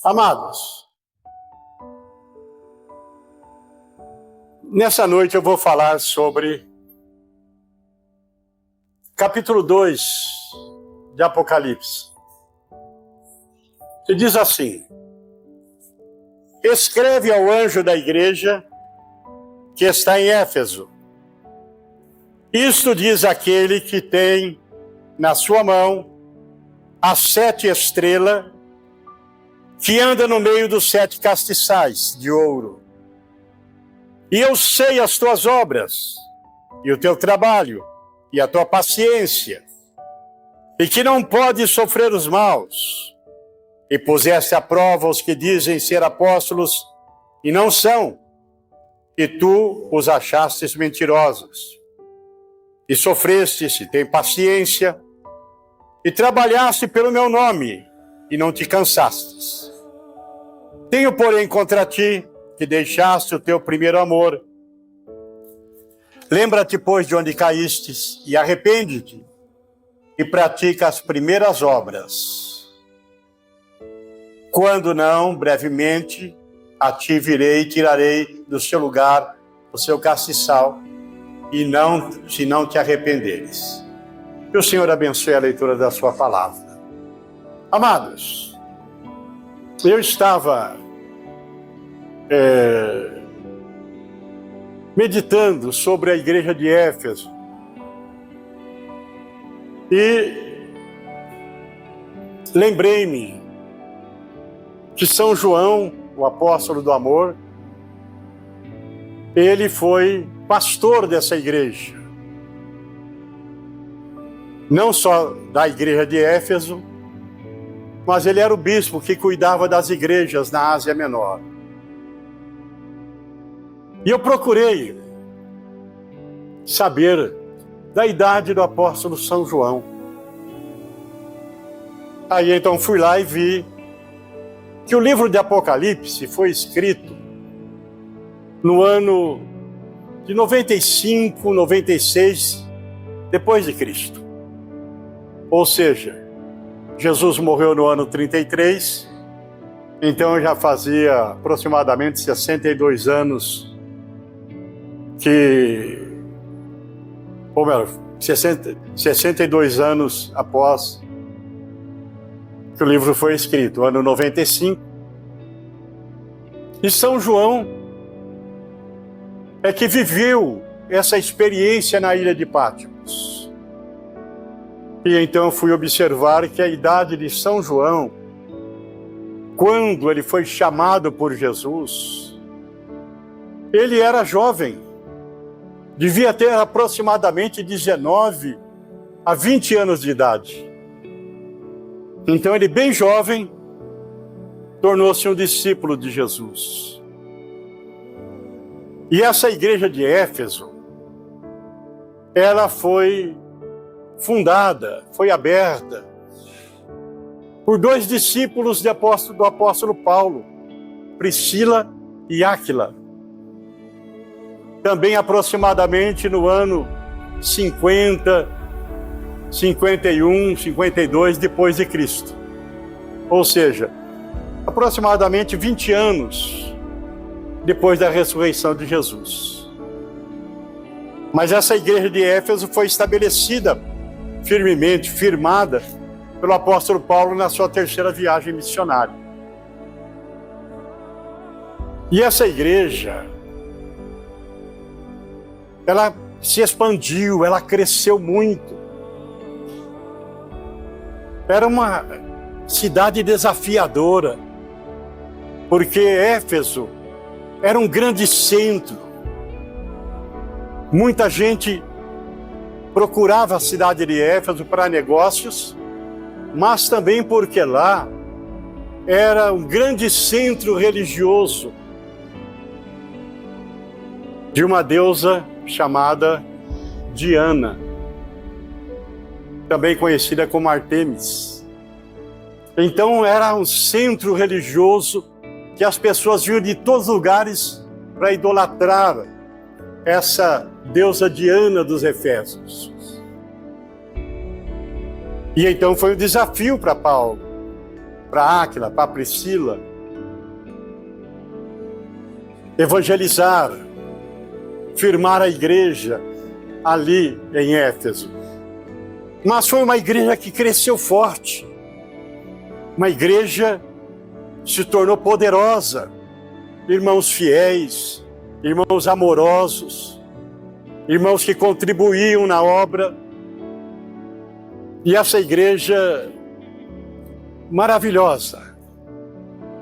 Amados, nessa noite eu vou falar sobre capítulo 2 de Apocalipse. Que diz assim: escreve ao anjo da igreja que está em Éfeso. Isto diz aquele que tem na sua mão as 7 estrelas, que anda no meio dos 7 castiçais de ouro. E eu sei as tuas obras, e o teu trabalho, e a tua paciência, e que não podes sofrer os maus, e puseste à prova os que dizem ser apóstolos, e não são, e tu os achastes mentirosos. E sofrestes, e tem paciência, e trabalhaste pelo meu nome, e não te cansastes. Tenho, porém, contra ti, que deixaste o teu primeiro amor. Lembra-te, pois, de onde caístes, e arrepende-te, e pratica as primeiras obras. Quando não, brevemente, a ti virei e tirarei do seu lugar o seu castiçal, e não, se não te arrependeres. Que o Senhor abençoe a leitura da sua palavra. Amados, eu estava meditando sobre a igreja de Éfeso e lembrei-me que São João, o apóstolo do amor, ele foi pastor dessa igreja. Não só da igreja de Éfeso, mas ele era o bispo que cuidava das igrejas na Ásia Menor. E eu procurei saber da idade do apóstolo São João. Aí então fui lá e vi que o livro de Apocalipse foi escrito no ano de 95, 96 depois de Cristo. Ou seja, Jesus morreu no ano 33, então já fazia aproximadamente 62 anos ou melhor, 62 anos após que o livro foi escrito, ano 95. E São João é que viveu essa experiência na ilha de Patmos. E então eu fui observar que a idade de São João, quando ele foi chamado por Jesus, ele era jovem, devia ter aproximadamente 19 a 20 anos de idade. Então ele, bem jovem, tornou-se um discípulo de Jesus. E essa igreja de Éfeso, ela foi fundada, foi aberta por 2 discípulos do apóstolo Paulo, Priscila e Áquila. Também aproximadamente no ano 50, 51, 52 depois de Cristo. Ou seja, aproximadamente 20 anos depois da ressurreição de Jesus. Mas essa igreja de Éfeso foi estabelecida firmemente, firmada pelo apóstolo Paulo na sua 3ª viagem missionária. E essa igreja, ela se expandiu, ela cresceu muito. Era uma cidade desafiadora, porque Éfeso era um grande centro. Muita gente procurava a cidade de Éfeso para negócios, mas também porque lá era um grande centro religioso de uma deusa chamada Diana, também conhecida como Artemis. Então era um centro religioso que as pessoas vinham de todos os lugares para idolatrar essa deusa Diana dos Efésios. E então foi um desafio para Paulo, para Áquila, para Priscila, evangelizar, firmar a igreja ali em Éfeso. Mas foi uma igreja que cresceu forte. Uma igreja que se tornou poderosa. Irmãos fiéis, irmãos amorosos, irmãos que contribuíam na obra. E essa igreja maravilhosa,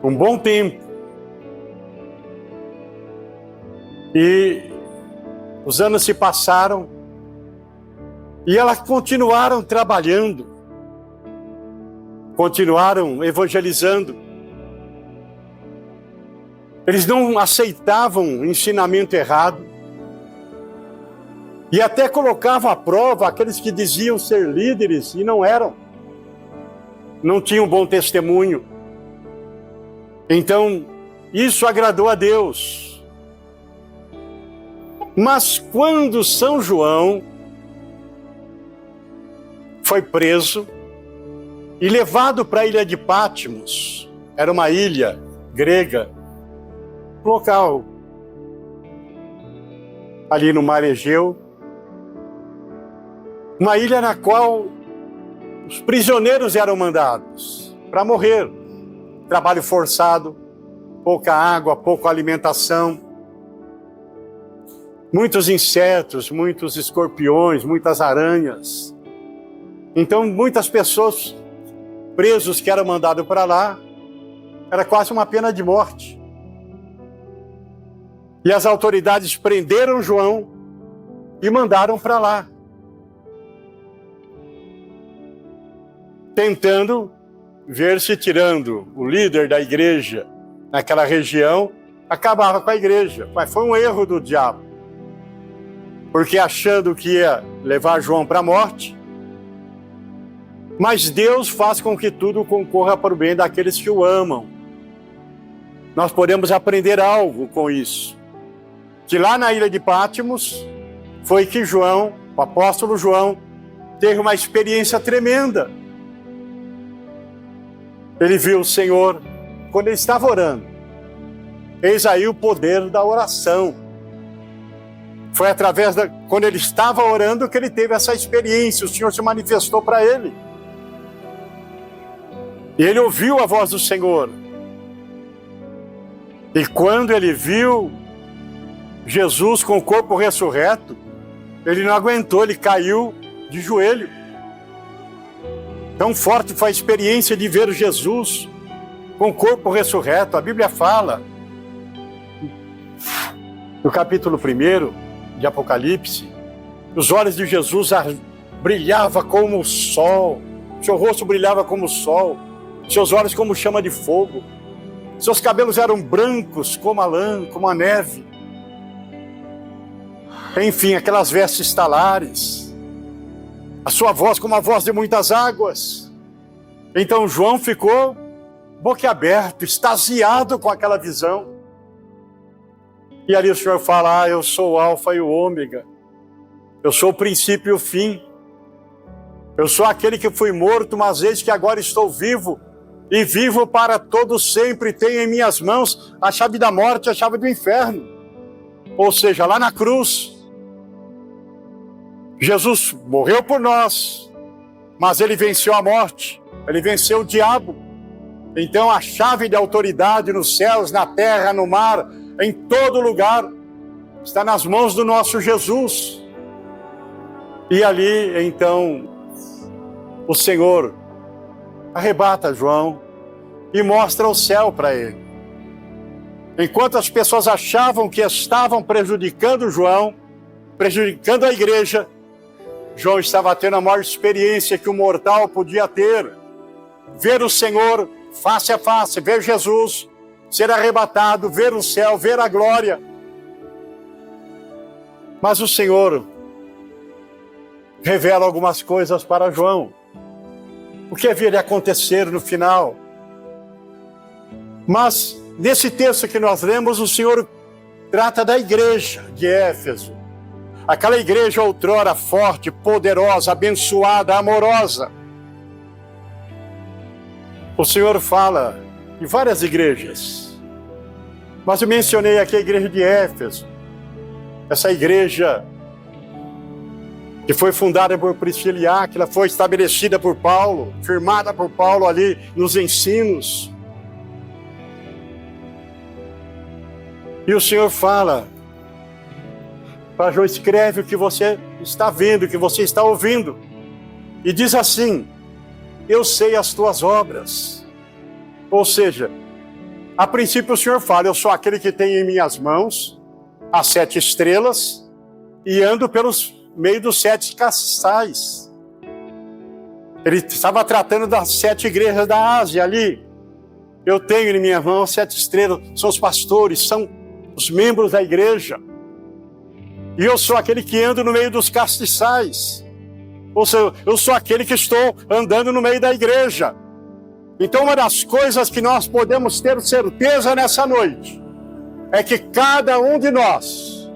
um bom tempo. E os anos se passaram e elas continuaram trabalhando, continuaram evangelizando. Eles não aceitavam ensinamento errado e até colocavam à prova aqueles que diziam ser líderes e não eram. Não tinham bom testemunho. Então, isso agradou a Deus. Mas quando São João foi preso e levado para a ilha de Patmos, era uma ilha grega, local, ali no mar Egeu, uma ilha na qual os prisioneiros eram mandados para morrer. Trabalho forçado, pouca água, pouca alimentação, muitos insetos, muitos escorpiões, muitas aranhas. Então, muitas pessoas presos que eram mandados para lá, era quase uma pena de morte. E as autoridades prenderam João e mandaram para lá, tentando ver se tirando o líder da igreja naquela região, acabava com a igreja. Mas foi um erro do diabo, porque achando que ia levar João para a morte, mas Deus faz com que tudo concorra para o bem daqueles que o amam. Nós podemos aprender algo com isso, que lá na ilha de Patmos foi que João, o apóstolo João, teve uma experiência tremenda. Ele viu o Senhor quando ele estava orando. Eis aí o poder da oração. Foi através quando ele estava orando que ele teve essa experiência. O Senhor se manifestou para ele. E ele ouviu a voz do Senhor. E quando ele viu Jesus com o corpo ressurreto, ele não aguentou, ele caiu de joelho. Tão forte foi a experiência de ver Jesus com o corpo ressurreto. A Bíblia fala, no capítulo 1 de Apocalipse, os olhos de Jesus brilhavam como o sol, seu rosto brilhava como o sol, seus olhos como chama de fogo, seus cabelos eram brancos como a lã, como a neve. Enfim, aquelas vestes talares, a sua voz como a voz de muitas águas. Então João ficou boquiaberto, extasiado com aquela visão. E ali o Senhor fala, eu sou o alfa e o ômega, eu sou o princípio e o fim, eu sou aquele que fui morto, mas eis que agora estou vivo, e vivo para todo sempre, tenho em minhas mãos a chave da morte, a chave do inferno. Ou seja, lá na cruz, Jesus morreu por nós, mas ele venceu a morte, ele venceu o diabo. Então a chave de autoridade nos céus, na terra, no mar, em todo lugar, está nas mãos do nosso Jesus. E ali, então, o Senhor arrebata João e mostra o céu para ele. Enquanto as pessoas achavam que estavam prejudicando João, prejudicando a igreja, João estava tendo a maior experiência que o mortal podia ter. Ver o Senhor face a face, ver Jesus, ser arrebatado, ver o céu, ver a glória. Mas o Senhor revela algumas coisas para João. O que havia de acontecer no final? Mas nesse texto que nós lemos, o Senhor trata da igreja de Éfeso. Aquela igreja outrora forte, poderosa, abençoada, amorosa. O Senhor fala de várias igrejas. Mas eu mencionei aqui a igreja de Éfeso. Essa igreja que foi fundada por Priscila e Áquila, foi estabelecida por Paulo, firmada por Paulo ali nos ensinos. E o Senhor fala para João: escreve o que você está vendo, o que você está ouvindo. E diz assim: eu sei as tuas obras. Ou seja, a princípio o Senhor fala: eu sou aquele que tem em minhas mãos as 7 estrelas e ando pelos meio dos 7 castiçais. Ele estava tratando das 7 igrejas da Ásia ali. Eu tenho em minha mão 7 estrelas, são os pastores, são os membros da igreja. E eu sou aquele que ando no meio dos castiçais. Ou seja, eu sou aquele que estou andando no meio da igreja. Então, uma das coisas que nós podemos ter certeza nessa noite é que cada um de nós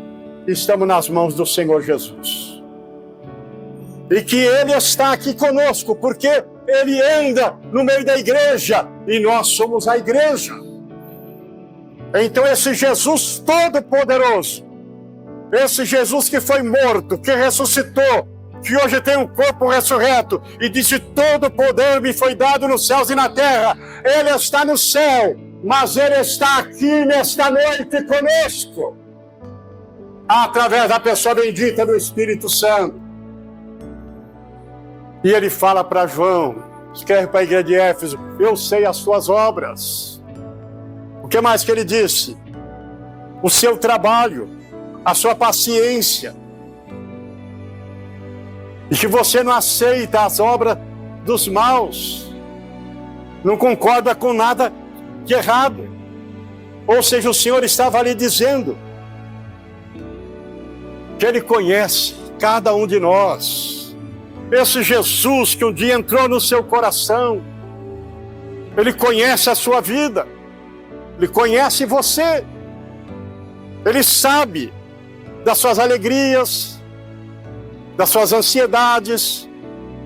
estamos nas mãos do Senhor Jesus. E que Ele está aqui conosco, porque Ele anda no meio da igreja e nós somos a igreja. Então esse Jesus todo-poderoso, esse Jesus que foi morto, que ressuscitou, que hoje tem um corpo ressurreto e disse: todo poder me foi dado nos céus e na terra. Ele está no céu, mas Ele está aqui nesta noite conosco, através da pessoa bendita do Espírito Santo. E Ele fala para João, escreve para a igreja de Éfeso: eu sei as tuas obras. O que mais que Ele disse? O seu trabalho, a sua paciência. E que você não aceita as obras dos maus, não concorda com nada de errado. Ou seja, o Senhor estava ali dizendo que Ele conhece cada um de nós. Esse Jesus que um dia entrou no seu coração, Ele conhece a sua vida, Ele conhece você, Ele sabe das suas alegrias, das suas ansiedades,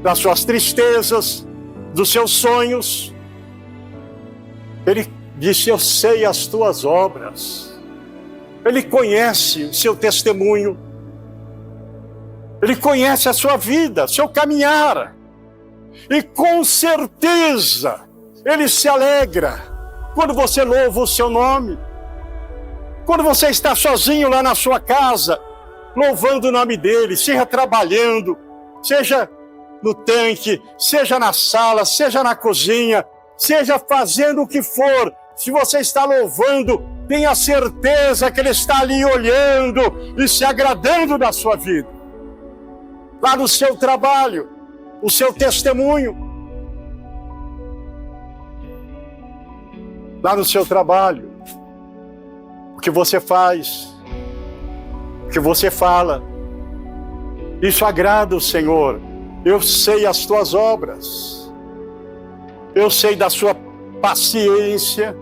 das suas tristezas, dos seus sonhos. Ele disse: eu sei as tuas obras. Ele conhece o seu testemunho. Ele conhece a sua vida, seu caminhar. E com certeza Ele se alegra quando você louva o seu nome. Quando você está sozinho lá na sua casa, louvando o nome dEle, seja trabalhando, seja no tanque, seja na sala, seja na cozinha, seja fazendo o que for. Se você está louvando, tenha certeza que Ele está ali olhando e se agradando da sua vida. Lá no seu trabalho, o seu testemunho. Lá no seu trabalho, o que você faz, o que você fala, isso agrada o Senhor. Eu sei as tuas obras, eu sei da sua paciência,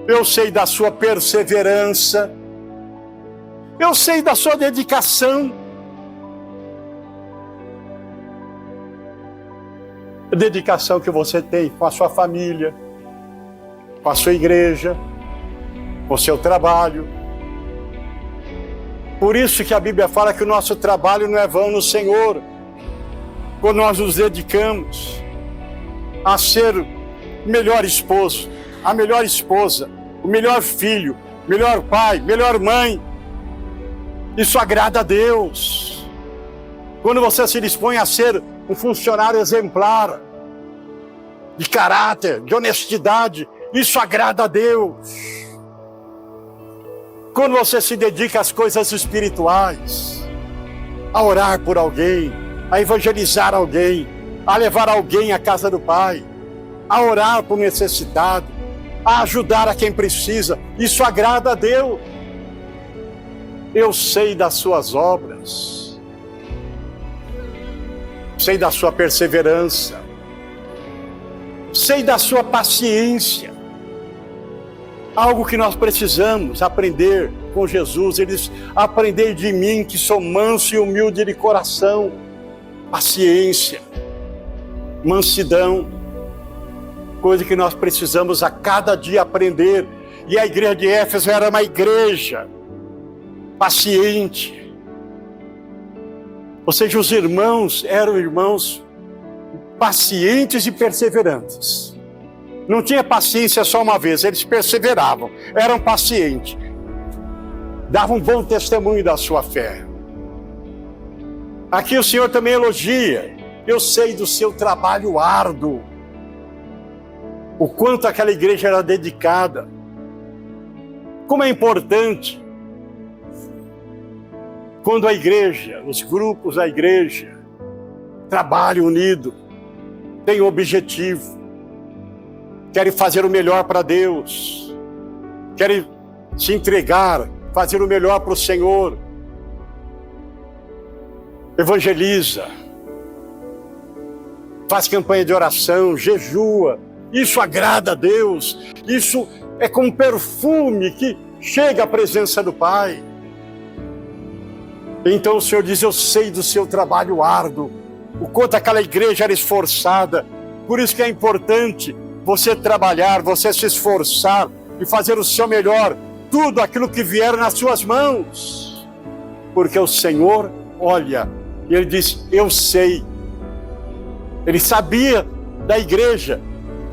eu sei da sua perseverança, eu sei da sua dedicação. A dedicação que você tem com a sua família, com a sua igreja, com o seu trabalho. Por isso que a Bíblia fala que o nosso trabalho não é vão no Senhor, quando nós nos dedicamos a ser o melhor esposo, a melhor esposa, o melhor filho, melhor pai, melhor mãe. Isso agrada a Deus. Quando você se dispõe a ser um funcionário exemplar, de caráter, de honestidade, isso agrada a Deus. Quando você se dedica às coisas espirituais, a orar por alguém, a evangelizar alguém, a levar alguém à casa do Pai, a orar por necessitado, a ajudar a quem precisa, isso agrada a Deus. Eu sei das suas obras, sei da sua perseverança, sei da sua paciência. Algo que nós precisamos aprender com Jesus. Ele diz: aprendei de mim, que sou manso e humilde de coração. Paciência, mansidão, coisa que nós precisamos a cada dia aprender. E a igreja de Éfeso era uma igreja paciente. Ou seja, os irmãos eram irmãos pacientes e perseverantes. Não tinha paciência só uma vez, eles perseveravam, eram pacientes. Davam um bom testemunho da sua fé. Aqui o Senhor também elogia. Eu sei do seu trabalho árduo. O quanto aquela igreja era dedicada. Como é importante quando a igreja, os grupos da igreja, trabalham unido, têm um objetivo, querem fazer o melhor para Deus, querem se entregar, fazer o melhor para o Senhor, evangeliza, faz campanha de oração, jejua. Isso agrada a Deus, isso é como perfume que chega à presença do Pai. Então o Senhor diz, eu sei do seu trabalho árduo, o quanto aquela igreja era esforçada. Por isso que é importante você trabalhar, você se esforçar e fazer o seu melhor, tudo aquilo que vier nas suas mãos. Porque o Senhor olha e Ele diz, eu sei. Ele sabia da igreja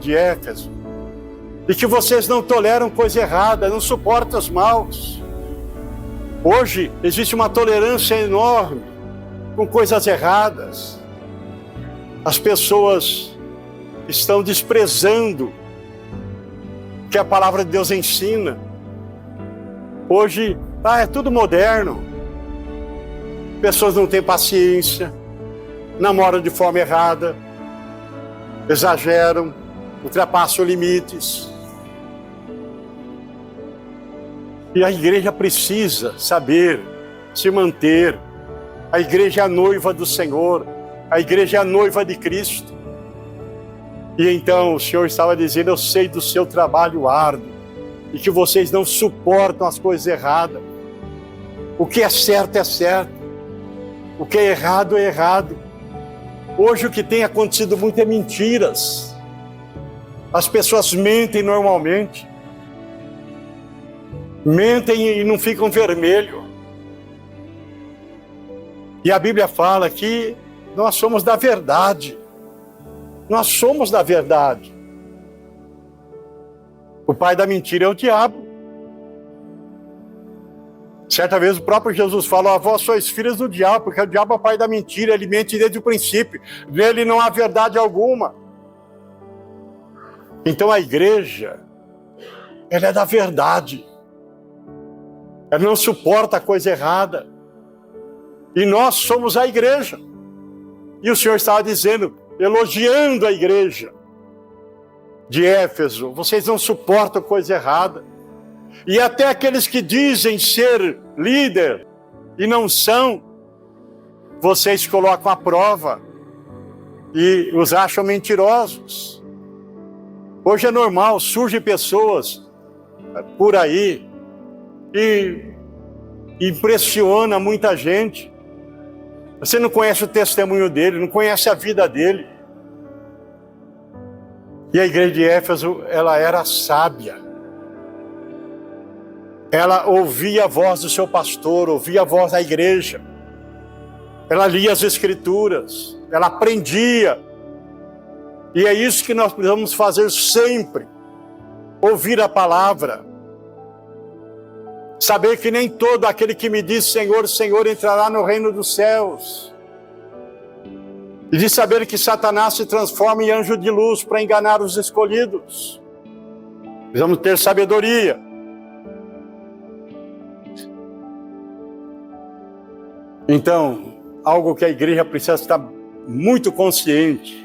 de Éfeso, e que vocês não toleram coisa errada, não suportam os maus. Hoje existe uma tolerância enorme com coisas erradas. As pessoas estão desprezando o que a palavra de Deus ensina. Hoje, é tudo moderno. Pessoas não têm paciência, namoram de forma errada, exageram, ultrapassam limites. E a igreja precisa saber se manter. A igreja é a noiva do Senhor. A igreja é a noiva de Cristo. E então o Senhor estava dizendo, eu sei do seu trabalho árduo e que vocês não suportam as coisas erradas. O que é certo é certo. O que é errado é errado. Hoje o que tem acontecido muito é mentiras. As pessoas mentem normalmente. Mentem e não ficam vermelho. E a Bíblia fala que nós somos da verdade. Nós somos da verdade. O pai da mentira é o diabo. Certa vez o próprio Jesus falou, vós sois filhos do diabo, porque o diabo é o pai da mentira, ele mente desde o princípio. Nele não há verdade alguma. Então a igreja, ela é da verdade. Ela não suporta a coisa errada. E nós somos a igreja. E o Senhor estava dizendo, elogiando a igreja de Éfeso, vocês não suportam coisa errada. E até aqueles que dizem ser líder e não são, vocês colocam à prova e os acham mentirosos. Hoje é normal, surgem pessoas por aí e impressiona muita gente. Você não conhece o testemunho dele, não conhece a vida dele. E a igreja de Éfeso, ela era sábia. Ela ouvia a voz do seu pastor, ouvia a voz da igreja. Ela lia as escrituras, ela aprendia. E é isso que nós precisamos fazer sempre. Ouvir a palavra. Saber que nem todo aquele que me diz Senhor, Senhor entrará no reino dos céus. E de saber que Satanás se transforma em anjo de luz para enganar os escolhidos. Precisamos ter sabedoria. Então, algo que a igreja precisa estar muito consciente.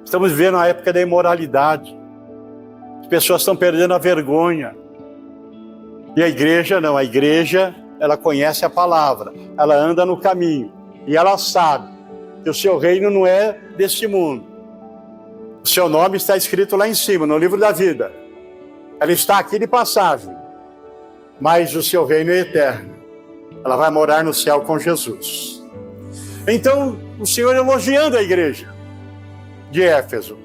Estamos vivendo a época da imoralidade. As pessoas estão perdendo a vergonha. E a igreja não, a igreja, ela conhece a palavra, ela anda no caminho, e ela sabe que o seu reino não é deste mundo. O seu nome está escrito lá em cima, no livro da vida. Ela está aqui de passagem, mas o seu reino é eterno. Ela vai morar no céu com Jesus. Então, o Senhor elogiando a igreja de Éfeso.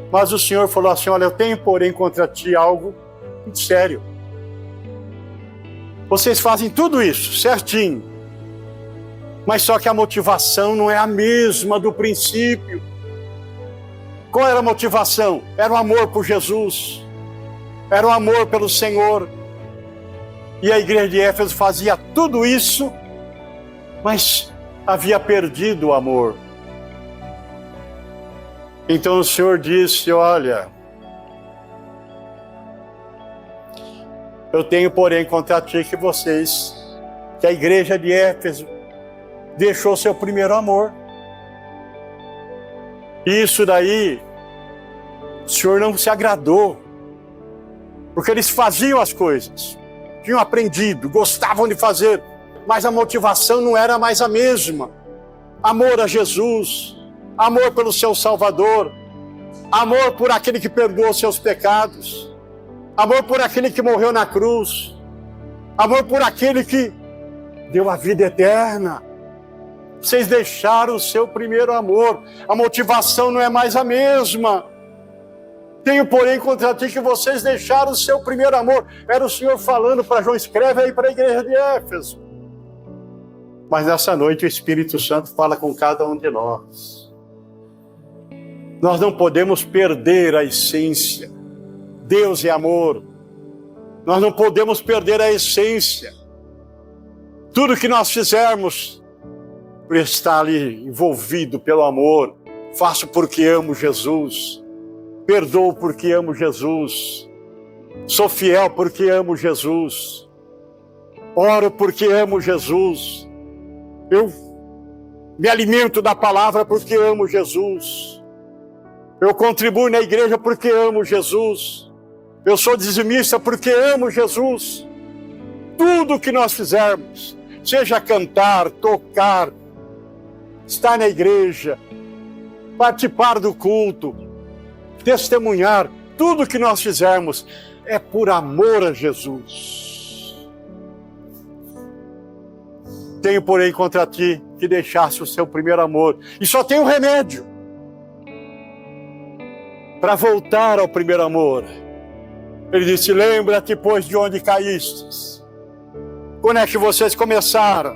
Mas o Senhor falou assim, olha, eu tenho porém contra ti algo muito sério. Vocês fazem tudo isso certinho, mas só que a motivação não é a mesma do princípio. Qual era a motivação? Era o amor por Jesus, era o amor pelo Senhor. E a igreja de Éfeso fazia tudo isso, mas havia perdido o amor. Então o Senhor disse: olha, eu tenho, porém, contra ti que a igreja de Éfeso deixou seu primeiro amor. Isso daí, o Senhor não se agradou, porque eles faziam as coisas, tinham aprendido, gostavam de fazer, mas a motivação não era mais a mesma. Amor a Jesus, amor pelo seu Salvador, amor por aquele que perdoou seus pecados, amor por aquele que morreu na cruz, amor por aquele que deu a vida eterna. Vocês deixaram o seu primeiro amor, a motivação não é mais a mesma. Tenho, porém, contra ti que vocês deixaram o seu primeiro amor. Era o Senhor falando para João: escreve aí para a igreja de Éfeso. Mas nessa noite o Espírito Santo fala com cada um de nós. Nós não podemos perder a essência. Deus é amor. Nós não podemos perder a essência. Tudo que nós fizermos, por estar ali envolvido pelo amor, faço porque amo Jesus, perdoo porque amo Jesus, sou fiel porque amo Jesus, oro porque amo Jesus, eu me alimento da palavra porque amo Jesus, eu contribuo na igreja porque amo Jesus, eu sou dizimista porque amo Jesus. Tudo que nós fizermos, seja cantar, tocar, estar na igreja, participar do culto, testemunhar, tudo que nós fizermos é por amor a Jesus. Tenho, porém, contra ti que deixaste o seu primeiro amor. E só tem um remédio para voltar ao primeiro amor. Ele disse: lembra-te, pois, de onde caístes. Quando é que vocês começaram?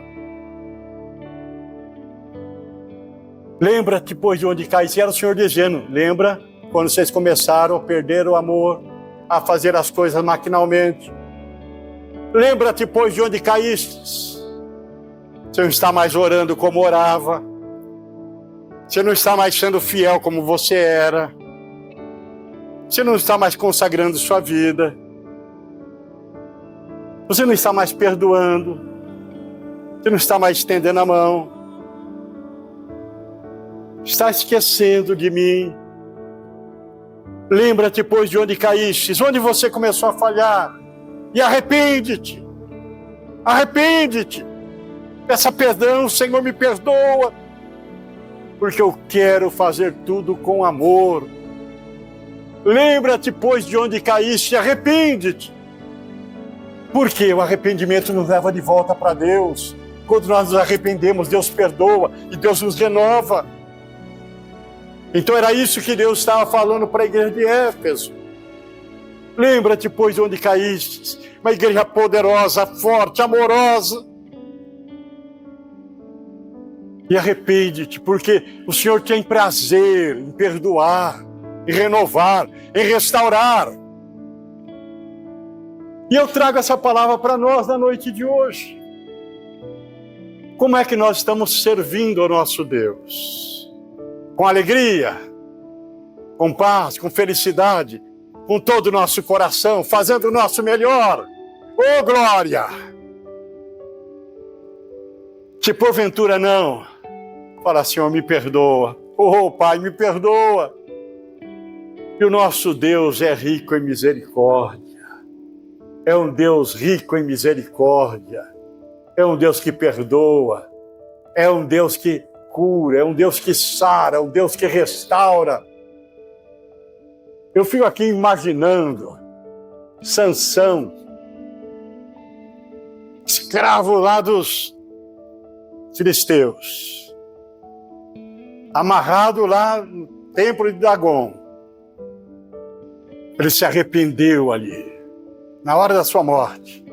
Lembra-te, pois, de onde caíste. Era o Senhor dizendo: lembra quando vocês começaram a perder o amor, a fazer as coisas maquinalmente. Lembra-te, pois, de onde caíste. Você não está mais orando como orava. Você não está mais sendo fiel como você era. Você não está mais consagrando sua vida. Você não está mais perdoando. Você não está mais estendendo a mão. Está esquecendo de mim. Lembra-te, pois, de onde caíste, onde você começou a falhar, e arrepende-te. Arrepende-te. Peça perdão: Senhor, me perdoa, porque eu quero fazer tudo com amor. Lembra-te, pois, de onde caíste, e arrepende-te. Porque o arrependimento nos leva de volta para Deus. Quando nós nos arrependemos, Deus perdoa e Deus nos renova. Então era isso que Deus estava falando para a igreja de Éfeso. Lembra-te, pois, de onde caíste. Uma igreja poderosa, forte, amorosa. E arrepende-te, porque o Senhor tem prazer em perdoar, em renovar, em restaurar. E eu trago essa palavra para nós na noite de hoje. Como é que nós estamos servindo ao nosso Deus? Com alegria, com paz, com felicidade, com todo o nosso coração, fazendo o nosso melhor. Oh, glória! Se porventura não, fala: Senhor, me perdoa. Oh, Pai, me perdoa. E o nosso Deus é rico em misericórdia. É um Deus rico em misericórdia. É um Deus que perdoa. É um Deus que cura, é um Deus que sara, é um Deus que restaura. Eu fico aqui imaginando Sansão, escravo lá dos filisteus, amarrado lá no templo de Dagon. Ele se arrependeu ali. na hora da sua morte.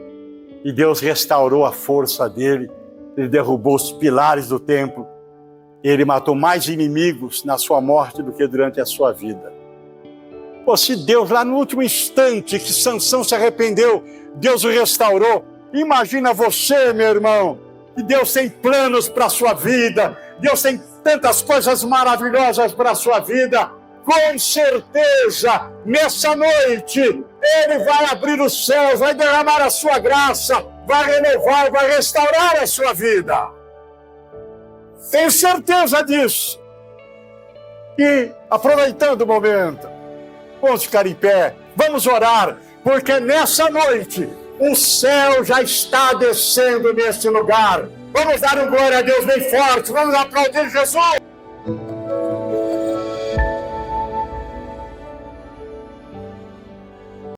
E Deus restaurou a força dele, ele derrubou os pilares do templo, ele matou mais inimigos na sua morte do que durante a sua vida. Pô, se Deus, lá no último instante que Sansão se arrependeu, Deus o restaurou, imagina você, meu irmão, que Deus tem planos para a sua vida, Deus tem tantas coisas maravilhosas para a sua vida. Com certeza, nessa noite, Ele vai abrir os céus, vai derramar a sua graça, vai renovar, vai restaurar a sua vida. Tenho certeza disso. E, aproveitando o momento, vamos ficar em pé, vamos orar, porque nessa noite, o céu já está descendo nesse lugar. Vamos dar um glória a Deus bem forte, vamos aplaudir Jesus.